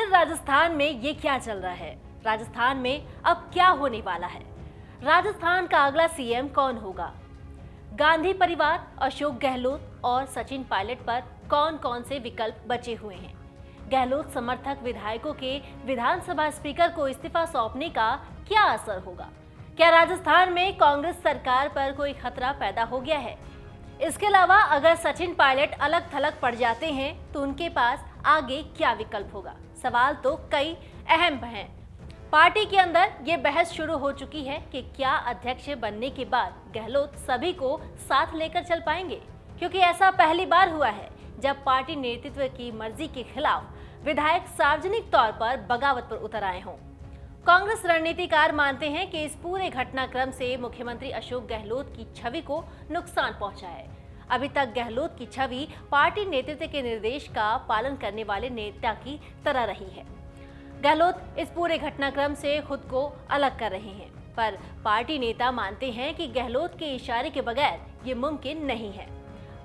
आखिर राजस्थान में ये क्या चल रहा है? राजस्थान में अब क्या होने वाला है? राजस्थान का अगला सीएम कौन होगा? गांधी परिवार, अशोक गहलोत और सचिन पायलट पर कौन कौन से विकल्प बचे हुए हैं? गहलोत समर्थक विधायकों के विधानसभा स्पीकर को इस्तीफा सौंपने का क्या असर होगा? क्या राजस्थान में कांग्रेस सरकार पर कोई खतरा पैदा हो गया है? इसके अलावा अगर सचिन पायलट अलग थलग पड़ जाते हैं तो उनके पास आगे क्या विकल्प होगा? सवाल तो कई अहम हैं। पार्टी के अंदर ये बहस शुरू हो चुकी है कि क्या अध्यक्ष बनने के बाद गहलोत सभी को साथ लेकर चल पाएंगे, क्योंकि ऐसा पहली बार हुआ है जब पार्टी नेतृत्व की मर्जी के खिलाफ विधायक सार्वजनिक तौर पर बगावत पर उतर आए हों। कांग्रेस रणनीतिकार मानते हैं कि इस पूरे घटनाक्रम से मुख्यमंत्री अशोक गहलोत की छवि को नुकसान पहुंचा है। अभी तक गहलोत की छवि पार्टी नेतृत्व के निर्देश का पालन करने वाले नेता की तरह रही है। गहलोत इस पूरे घटनाक्रम से खुद को अलग कर रहे हैं, पर पार्टी नेता मानते हैं कि गहलोत के इशारे के बगैर ये मुमकिन नहीं है।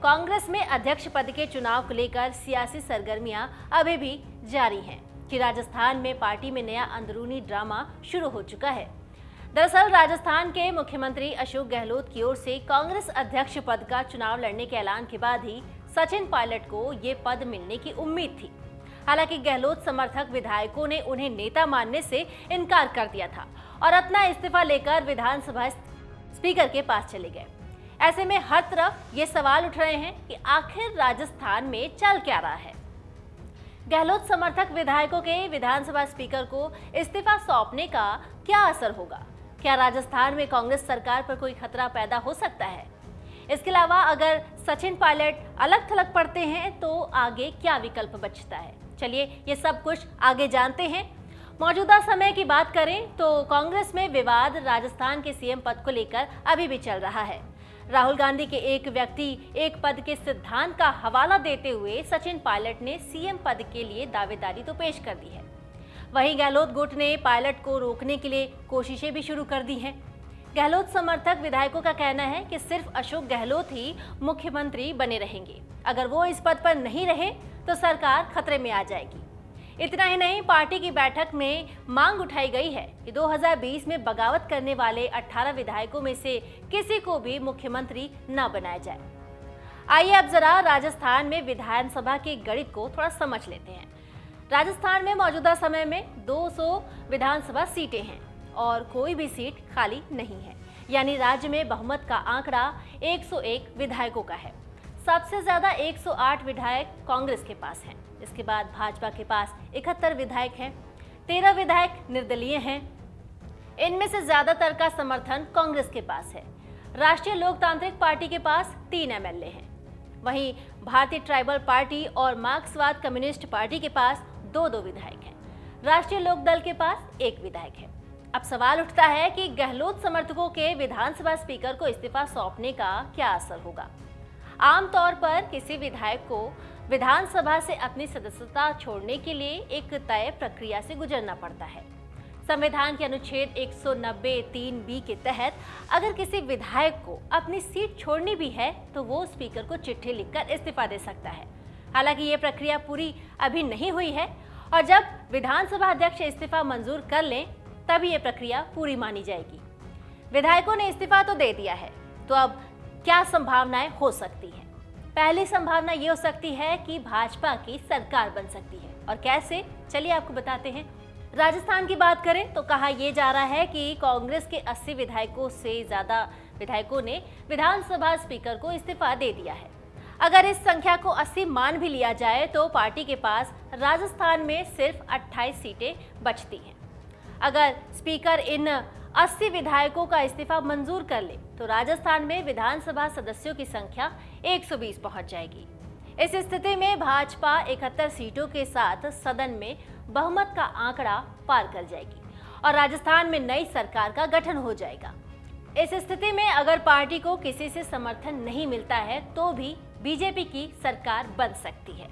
कांग्रेस में अध्यक्ष पद के चुनाव को लेकर सियासी सरगर्मियां अभी भी जारी हैं कि राजस्थान में पार्टी में नया अंदरूनी ड्रामा शुरू हो चुका है। दरअसल राजस्थान के मुख्यमंत्री अशोक गहलोत की ओर से कांग्रेस अध्यक्ष पद का चुनाव लड़ने के ऐलान के बाद ही सचिन पायलट को ये पद मिलने की उम्मीद थी। हालांकि गहलोत समर्थक विधायकों ने उन्हें नेता मानने से इनकार कर दिया था और अपना इस्तीफा लेकर विधानसभा स्पीकर के पास चले गए। ऐसे में हर तरफ ये सवाल उठ रहे हैं कि आखिर राजस्थान में चल क्या रहा है? गहलोत समर्थक विधायकों के विधानसभा स्पीकर को इस्तीफा सौंपने का क्या असर होगा? क्या राजस्थान में कांग्रेस सरकार पर कोई खतरा पैदा हो सकता है? इसके अलावा अगर सचिन पायलट अलग थलग पड़ते हैं तो आगे क्या विकल्प बचता है? चलिए ये सब कुछ आगे जानते हैं। मौजूदा समय की बात करें तो कांग्रेस में विवाद राजस्थान के सीएम पद को लेकर अभी भी चल रहा है। राहुल गांधी के एक व्यक्ति एक पद के सिद्धांत का हवाला देते हुए सचिन पायलट ने सीएम पद के लिए दावेदारी तो पेश कर दी है। वहीं गहलोत गुट ने पायलट को रोकने के लिए कोशिशें भी शुरू कर दी हैं। गहलोत समर्थक विधायकों का कहना है कि सिर्फ अशोक गहलोत ही मुख्यमंत्री बने रहेंगे। अगर वो इस पद पर नहीं रहे तो सरकार खतरे में आ जाएगी। इतना ही नहीं, पार्टी की बैठक में मांग उठाई गई है कि 2020 में बगावत करने वाले 18 विधायकों में से किसी को भी मुख्यमंत्री न बनाया जाए। आइए अब जरा राजस्थान में विधानसभा के गणित को थोड़ा समझ लेते हैं। राजस्थान में मौजूदा समय में 200 विधानसभा सीटें हैं और कोई भी सीट खाली नहीं है, यानी राज्य में बहुमत का आंकड़ा 101 विधायकों का है। सबसे ज्यादा 108 विधायक कांग्रेस के पास हैं। इसके बाद भाजपा के पास 71 विधायक हैं, 13 विधायक निर्दलीय हैं। इनमें से ज्यादातर का समर्थन कांग्रेस के पास है। राष्ट्रीय लोकतांत्रिक पार्टी के पास 3 एमएलए हैं। वहीं भारतीय ट्राइबल पार्टी और मार्क्सवाद कम्युनिस्ट पार्टी के पास 2-2 विधायक हैं। राष्ट्रीय लोकदल के पास 1 विधायक है। अब सवाल उठता है कि गहलोत समर्थकों के विधानसभा स्पीकर को इस्तीफा सौंपने का क्या असर होगा? आमतौर पर किसी विधायक को विधानसभा से अपनी सदस्यता छोड़ने के लिए एक तय प्रक्रिया से गुजरना पड़ता है। संविधान के अनुच्छेद 190(3)(b) के तहत अगर किसी विधायक को अपनी सीट छोड़नी भी है तो वो स्पीकर को चिट्ठी लिखकर इस्तीफा दे सकता है। हालांकि ये प्रक्रिया पूरी अभी नहीं हुई है और जब विधानसभा अध्यक्ष इस्तीफा मंजूर कर लें तभी ये प्रक्रिया पूरी मानी जाएगी। विधायकों ने इस्तीफा तो दे दिया है, तो अब क्या संभावनाएं हो सकती हैं? पहली संभावना ये हो सकती है कि भाजपा की सरकार बन सकती है। और कैसे, चलिए आपको बताते हैं। राजस्थान की बात करें तो कहा यह जा रहा है कि कांग्रेस के 80 विधायकों से ज्यादा विधायकों ने विधानसभा स्पीकर को इस्तीफा दे दिया है। अगर इस संख्या को 80 मान भी लिया जाए तो पार्टी के पास राजस्थान में सिर्फ 28 सीटें बचती हैं। अगर स्पीकर इन 80 विधायकों का इस्तीफा मंजूर कर ले तो राजस्थान में विधानसभा सदस्यों की संख्या 120 पहुंच जाएगी। इस स्थिति में भाजपा 71 सीटों के साथ सदन में बहुमत का आंकड़ा पार कर जाएगी और राजस्थान में नई सरकार का गठन हो जाएगा। इस स्थिति में अगर पार्टी को किसी से समर्थन नहीं मिलता है तो भी बीजेपी की सरकार बन सकती है।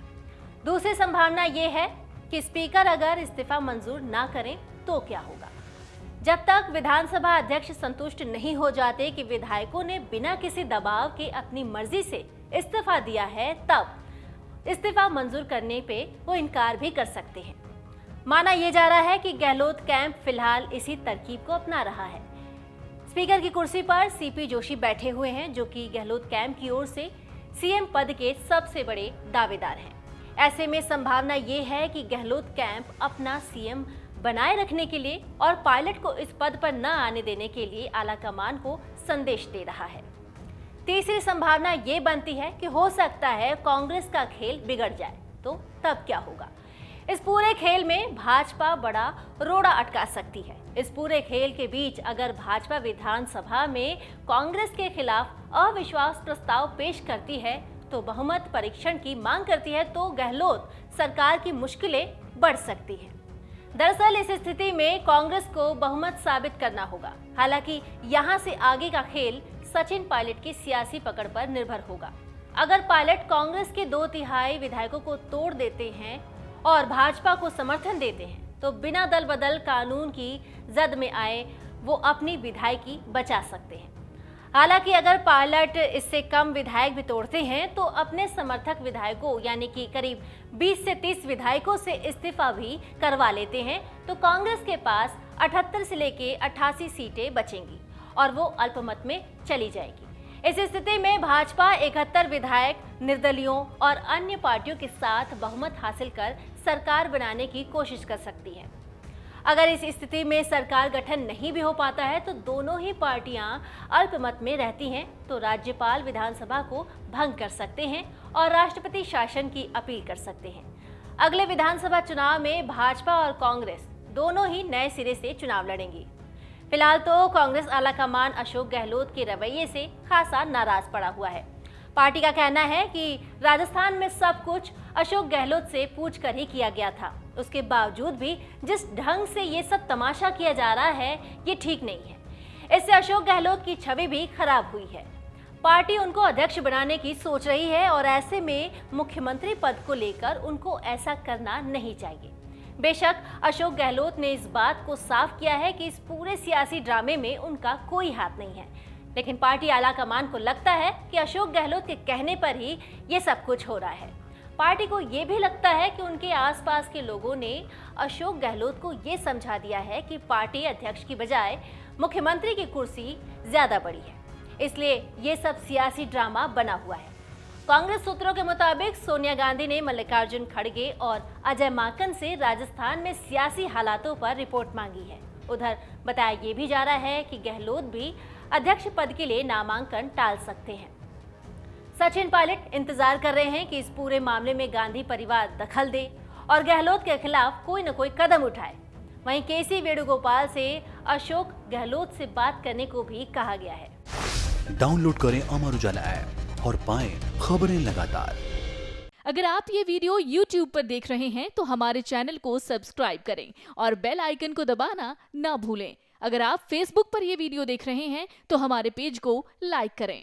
दूसरी संभावना यह है कि स्पीकर अगर इस्तीफा मंजूर ना करें तो क्या होगा? जब तक विधानसभा अध्यक्ष संतुष्ट नहीं हो जाते कि विधायकों ने बिना किसी दबाव के अपनी मर्जी से इस्तीफा दिया है, तब इस्तीफा मंजूर करने पे वो इनकार भी कर सकते हैं। माना यह जा रहा है कि गहलोत कैंप फिलहाल इसी तरकीब को अपना रहा है। स्पीकर की कुर्सी पर सीपी जोशी बैठे हुए हैं, जो कि गहलोत कैंप की ओर से सीएम पद के सबसे बड़े दावेदार हैं। ऐसे में संभावना ये है कि गहलोत कैंप अपना सीएम बनाए रखने के लिए और पायलट को इस पद पर न आने देने के लिए आलाकमान को संदेश दे रहा है। तीसरी संभावना ये बनती है कि हो सकता है कांग्रेस का खेल बिगड़ जाए, तो तब क्या होगा? इस पूरे खेल में भाजपा बड़ा रोड़ा अटका सकती है। इस पूरे खेल के बीच अगर भाजपा विधानसभा में कांग्रेस के खिलाफ अविश्वास प्रस्ताव पेश करती है, तो बहुमत परीक्षण की मांग करती है, तो गहलोत सरकार की मुश्किलें बढ़ सकती हैं। दरअसल इस स्थिति में कांग्रेस को बहुमत साबित करना होगा। हालांकि यहां से आगे का खेल सचिन पायलट की सियासी पकड़ पर निर्भर होगा। अगर पायलट कांग्रेस के 2/3 विधायकों को तोड़ देते हैं और भाजपा को समर्थन देते हैं, तो बिना दल बदल कानून की जद में आए वो अपनी विधायकी बचा सकते हैं। हालांकि अगर पायलट इससे कम विधायक भी तोड़ते हैं, तो अपने समर्थक विधायकों यानी कि करीब 20 से 30 विधायकों से इस्तीफा भी करवा लेते हैं, तो कांग्रेस के पास 78 से लेके 88 सीटें बचेंगी और वो अल्पमत में चली जाएगी। इस स्थिति में भाजपा 71 विधायक निर्दलियों और अन्य पार्टियों के साथ बहुमत हासिल कर सरकार बनाने की कोशिश कर सकती है। अगर इस स्थिति में सरकार गठन नहीं भी हो पाता है, तो दोनों ही पार्टियां अल्पमत में रहती हैं, तो राज्यपाल विधानसभा को भंग कर सकते हैं और राष्ट्रपति शासन की अपील कर सकते हैं। अगले विधानसभा चुनाव में भाजपा और कांग्रेस दोनों ही नए सिरे से चुनाव लड़ेंगी। फिलहाल तो कांग्रेस आलाकमान अशोक गहलोत के रवैये से खासा नाराज पड़ा हुआ है। पार्टी का कहना है कि राजस्थान में सब कुछ अशोक गहलोत से पूछकर ही किया गया था। उसके बावजूद भी जिस ढंग से ये सब तमाशा किया जा रहा है, ये ठीक नहीं है। इससे अशोक गहलोत की छवि भी खराब हुई है। पार्टी उनको अध्यक्ष बनाने की सोच रही है और ऐसे में मुख्यमंत्री पद को लेकर उनको ऐसा करना नहीं चाहिए। बेशक अशोक गहलोत ने इस बात को साफ किया है कि इस पूरे सियासी ड्रामे में उनका कोई हाथ नहीं है, लेकिन पार्टी आलाकमान को लगता है कि अशोक गहलोत के कहने पर ही ये सब कुछ हो रहा है। पार्टी को ये भी लगता है कि उनके आसपास के लोगों ने अशोक गहलोत को ये समझा दिया है कि पार्टी अध्यक्ष की बजाय मुख्यमंत्री की कुर्सी ज्यादा बड़ी है, इसलिए ये सब सियासी ड्रामा बना हुआ है। कांग्रेस सूत्रों के मुताबिक सोनिया गांधी ने मल्लिकार्जुन खड़गे और अजय माकन से राजस्थान में सियासी हालातों पर रिपोर्ट मांगी है। उधर बताया ये भी जा रहा है कि गहलोत भी अध्यक्ष पद के लिए नामांकन टाल सकते हैं। सचिन पायलट इंतजार कर रहे हैं कि इस पूरे मामले में गांधी परिवार दखल दे और गहलोत के खिलाफ कोई न कोई कदम उठाए। वहीं केसी वेणुगोपाल से अशोक गहलोत से बात करने को भी कहा गया है। डाउनलोड करें अमर उजाला ऐप और पाएं खबरें लगातार। अगर आप ये वीडियो YouTube पर देख रहे हैं, तो हमारे चैनल को सब्सक्राइब करें और बेल आइकन को दबाना ना भूलें। अगर आप Facebook पर ये वीडियो देख रहे हैं, तो हमारे पेज को लाइक करें।